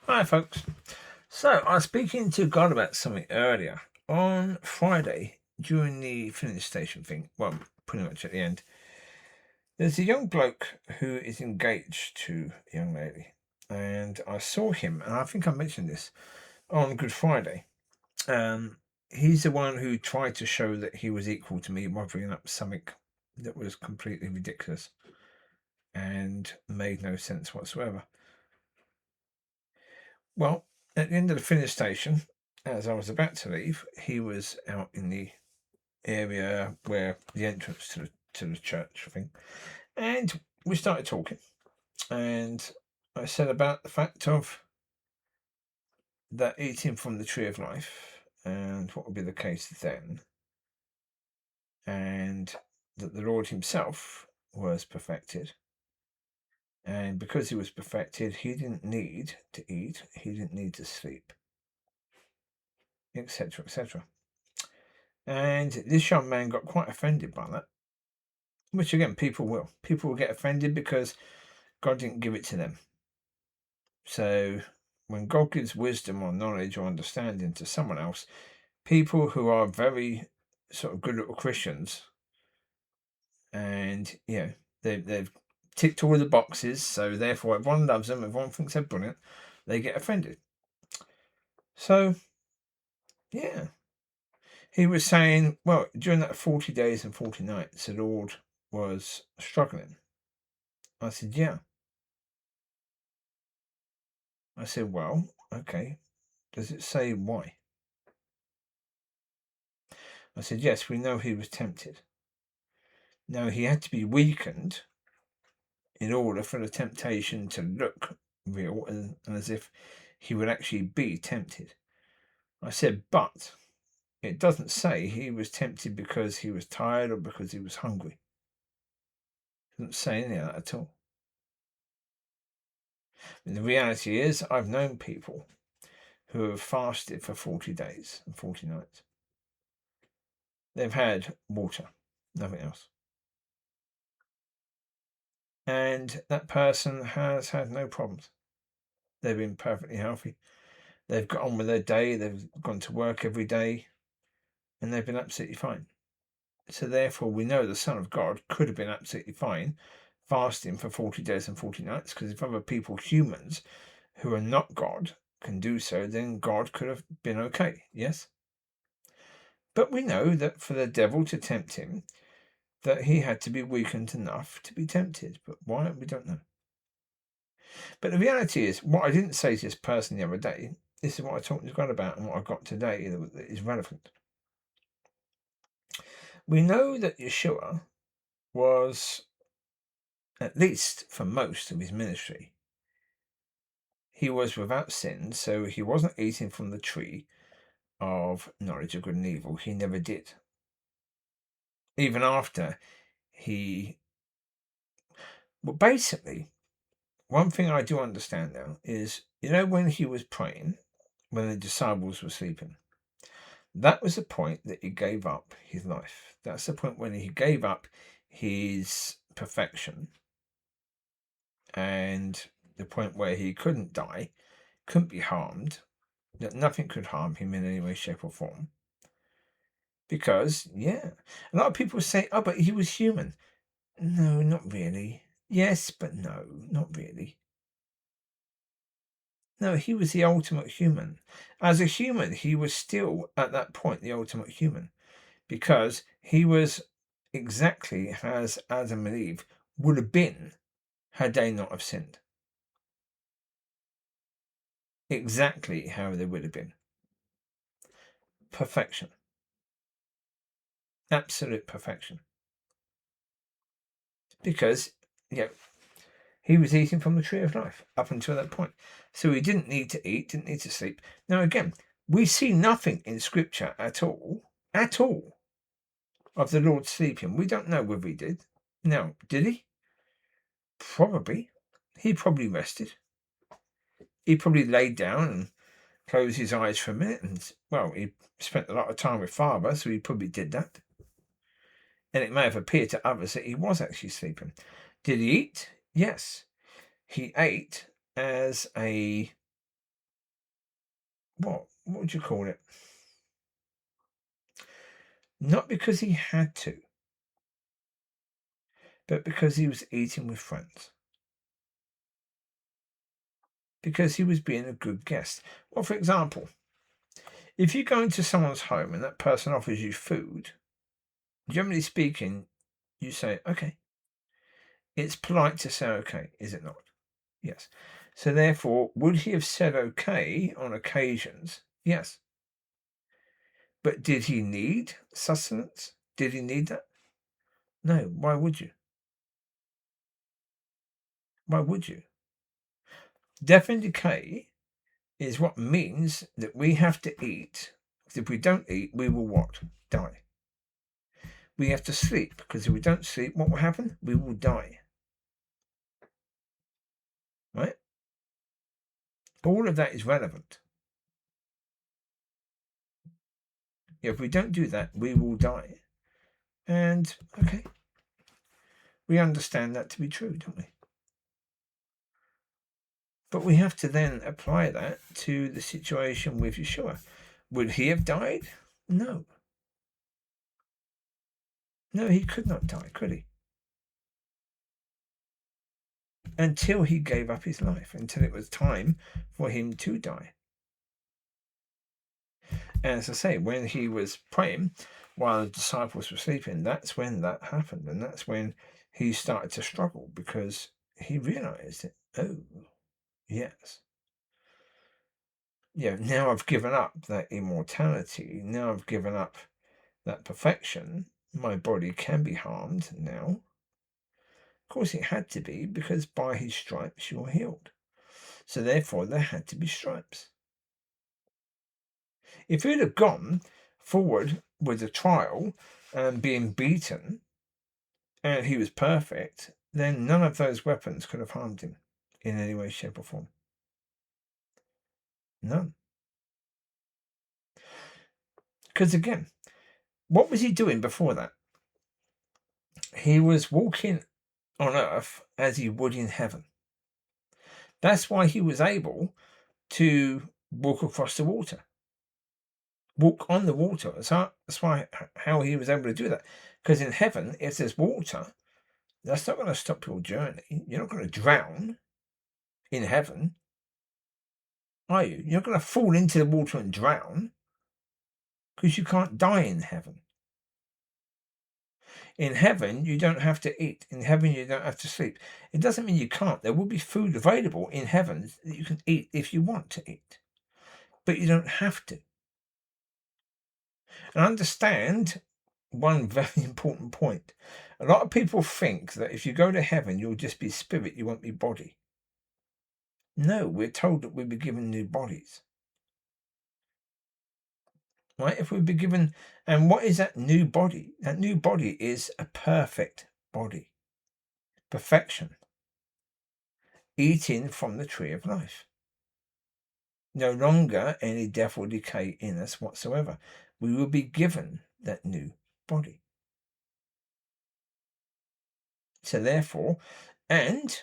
Hi, folks. So, I was speaking to God about something earlier on Friday during the filling station thing. Well, pretty much at the end. There's a young bloke who is engaged to a young lady, and I saw him, and I think I mentioned this on Good Friday. He's the one who tried to show that he was equal to me by bringing up something that was completely ridiculous and made no sense whatsoever. Well, at the end of the finish station, as I was about to leave, he was out in the area where the entrance to the church thing, and we started talking. And I said about the fact of that eating from the tree of life and what would be the case then, and that the Lord Himself was perfected. And because he was perfected, he didn't need to eat, he didn't need to sleep, etc., etc. And this young man got quite offended by that, which again, people will. People will get offended because God didn't give it to them. So when God gives wisdom or knowledge or understanding to someone else, people who are very sort of good little Christians, and they've ticked all the boxes, so therefore everyone loves them, everyone thinks they're brilliant, they get offended. So yeah, he was saying, well, during that 40 days and 40 nights, the Lord was struggling. I said, yeah. I said, well, okay. Does it say why? I said, yes, we know he was tempted. Now, he had to be weakened in order for the temptation to look real and as if he would actually be tempted. I said, but it doesn't say he was tempted because he was tired or because he was hungry. It doesn't say any of that at all. And the reality is, I've known people who have fasted for 40 days and 40 nights. They've had water, nothing else. And that person has had no problems. They've been perfectly healthy. They've got on with their day. They've gone to work every day, and they've been absolutely fine. So therefore, we know the Son of God could have been absolutely fine fasting for 40 days and 40 nights, because if other people, humans, who are not God, can do so, then God could have been okay, yes? But we know that for the devil to tempt him, that he had to be weakened enough to be tempted. But why? We don't know. But the reality is, what I didn't say to this person the other day, this is what I talked to God about and what I got today that is relevant. We know that Yeshua was, at least for most of his ministry, he was without sin, so he wasn't eating from the tree of knowledge of good and evil. He never did. Even after he... Well, basically, one thing I do understand now is, when he was praying, when the disciples were sleeping, that was the point that he gave up his life. That's the point when he gave up his perfection, and the point where he couldn't die, couldn't be harmed, that nothing could harm him in any way, shape, or form. Because, a lot of people say, oh, but he was human. No, not really. Yes, but no, not really. No, he was the ultimate human. As a human, he was still, at that point, the ultimate human. Because he was exactly as Adam and Eve would have been had they not have sinned. Exactly how they would have been. Perfection. Absolute perfection. Because, he was eating from the tree of life up until that point. So he didn't need to eat, didn't need to sleep. Now, again, we see nothing in Scripture at all, of the Lord sleeping. We don't know whether he did. Now, did he? Probably. He probably rested. He probably laid down and closed his eyes for a minute, and he spent a lot of time with Father, so he probably did that. And it may have appeared to others that he was actually sleeping. Did he eat? Yes. He ate as a what would you call it? Not because he had to, but because he was eating with friends. Because he was being a good guest. Well, for example, if you go into someone's home and that person offers you food, generally speaking, you say, okay. It's polite to say okay, is it not? Yes. So therefore, would he have said okay on occasions? Yes. But did he need sustenance? Did he need that? No. Why would you? Why would you? Death and decay is what means that we have to eat. If we don't eat, we will what? Die. We have to sleep, because if we don't sleep, what will happen? We will die. Right? All of that is relevant. If we don't do that, we will die. And, okay, we understand that to be true, don't we? But we have to then apply that to the situation with Yeshua. Would he have died? No. No, he could not die, could he? Until he gave up his life, until it was time for him to die. And as I say, when he was praying while the disciples were sleeping, that's when that happened. And that's when he started to struggle, because he realized it. Oh, yes. Yeah, now I've given up that immortality. Now I've given up that perfection. My body can be harmed now. Of course, it had to be, because by his stripes you're healed. So therefore, there had to be stripes. If he'd have gone forward with the trial and being beaten, and he was perfect, then none of those weapons could have harmed him in any way, shape, or form. None. Because again, what was he doing before that? He was walking on earth as he would in heaven. That's why he was able to walk across the water, walk on the water. That's why how he was able to do that. Because in heaven, if there's water, that's not going to stop your journey. You're not going to drown in heaven, are you? You're not going to fall into the water and drown, because you can't die in heaven. In heaven, you don't have to eat. In heaven, you don't have to sleep. It doesn't mean you can't. There will be food available in heaven that you can eat if you want to eat, but you don't have to. And understand one very important point. A lot of people think that if you go to heaven, you'll just be spirit, you won't be body. No, we're told that we'll be given new bodies. Right? If we'll be given, and what is that new body? That new body is a perfect body. Perfection. Eating from the tree of life. No longer any death or decay in us whatsoever. We will be given that new body. So therefore, and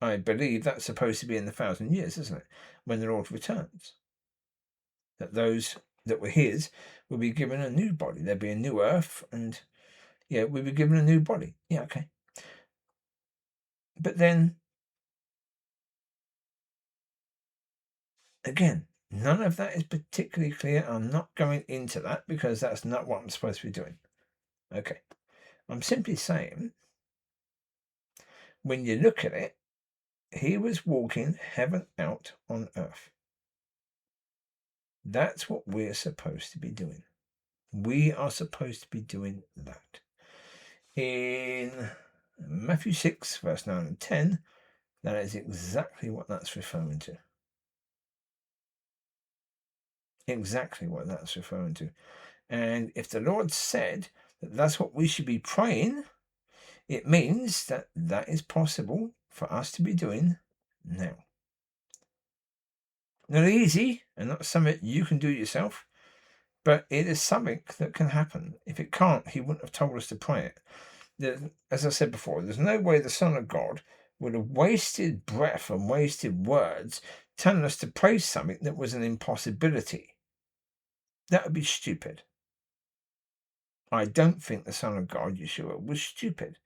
I believe that's supposed to be in the 1,000 years, isn't it? When the Lord returns. That those that were his will be given a new body. There'll be a new earth, and yeah, we'll be given a new body. Yeah, okay. But then, again, none of that is particularly clear. I'm not going into that, because that's not what I'm supposed to be doing. Okay. I'm simply saying, when you look at it, he was walking heaven out on earth. That's what we're supposed to be doing. We are supposed to be doing that. In Matthew 6, verse 9 and 10, that is exactly what that's referring to. Exactly what that's referring to. And if the Lord said that that's what we should be praying, it means that that is possible for us to be doing now. Not easy, and not something you can do yourself, but it is something that can happen. If it can't, he wouldn't have told us to pray it. As I said before, there's no way the Son of God would have wasted breath and wasted words telling us to praise something that was an impossibility. That would be stupid. I don't think the Son of God, Yeshua, was stupid.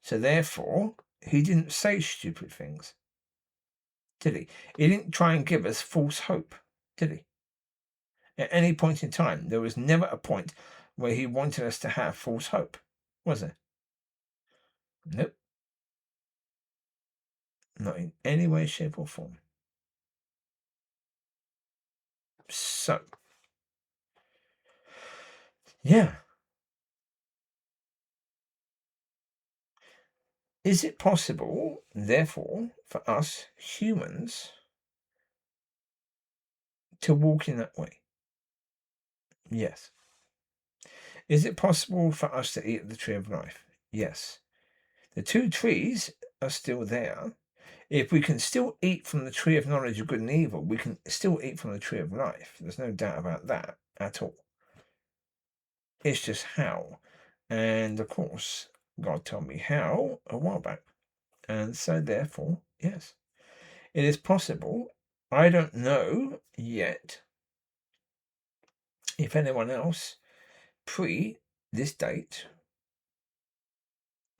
So therefore, he didn't say stupid things, did he? He didn't try and give us false hope, did he? At any point in time, there was never a point where he wanted us to have false hope, was there? Nope. Not in any way, shape, or form. So, yeah. Is it possible, therefore, for us humans to walk in that way? Yes. Is it possible for us to eat of the tree of life? Yes. The two trees are still there. If we can still eat from the tree of knowledge of good and evil, we can still eat from the tree of life. There's no doubt about that at all. It's just how. And of course, God told me how a while back. And so therefore, yes, it is possible. I don't know yet if anyone else pre this date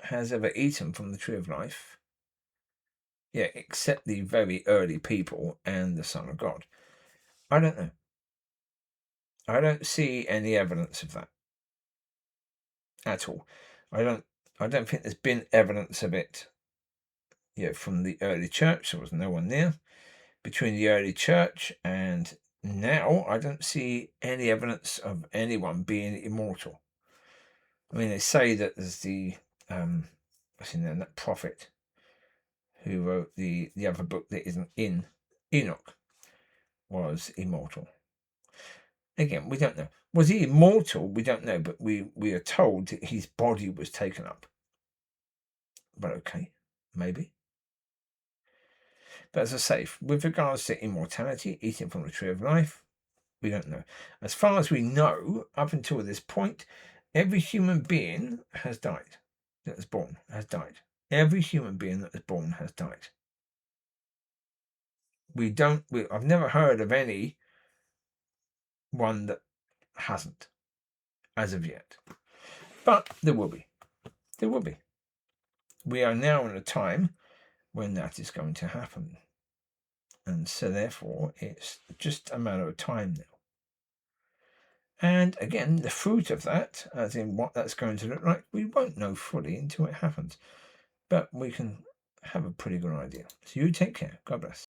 has ever eaten from the tree of life. Yeah, except the very early people and the Son of God. I don't know. I don't see any evidence of that at all. I don't think there's been evidence of it. From the early church, there was no one there. Between the early church and now, I don't see any evidence of anyone being immortal. I mean, they say that there's the what's in there, that prophet who wrote the other book that isn't in Enoch was immortal. Again, we don't know. Was he immortal? We don't know, but we are told that his body was taken up. But okay, maybe. But as I say, with regards to immortality, eating from the tree of life, we don't know. As far as we know, up until this point, every human being has died. That is born has died. Every human being that is born has died. I've never heard of any one that hasn't as of yet. But there will be. There will be. We are now in a time when that is going to happen. And so therefore it's just a matter of time now. And again, the fruit of that, as in what that's going to look like, we won't know fully until it happens. But we can have a pretty good idea. So you take care. God bless.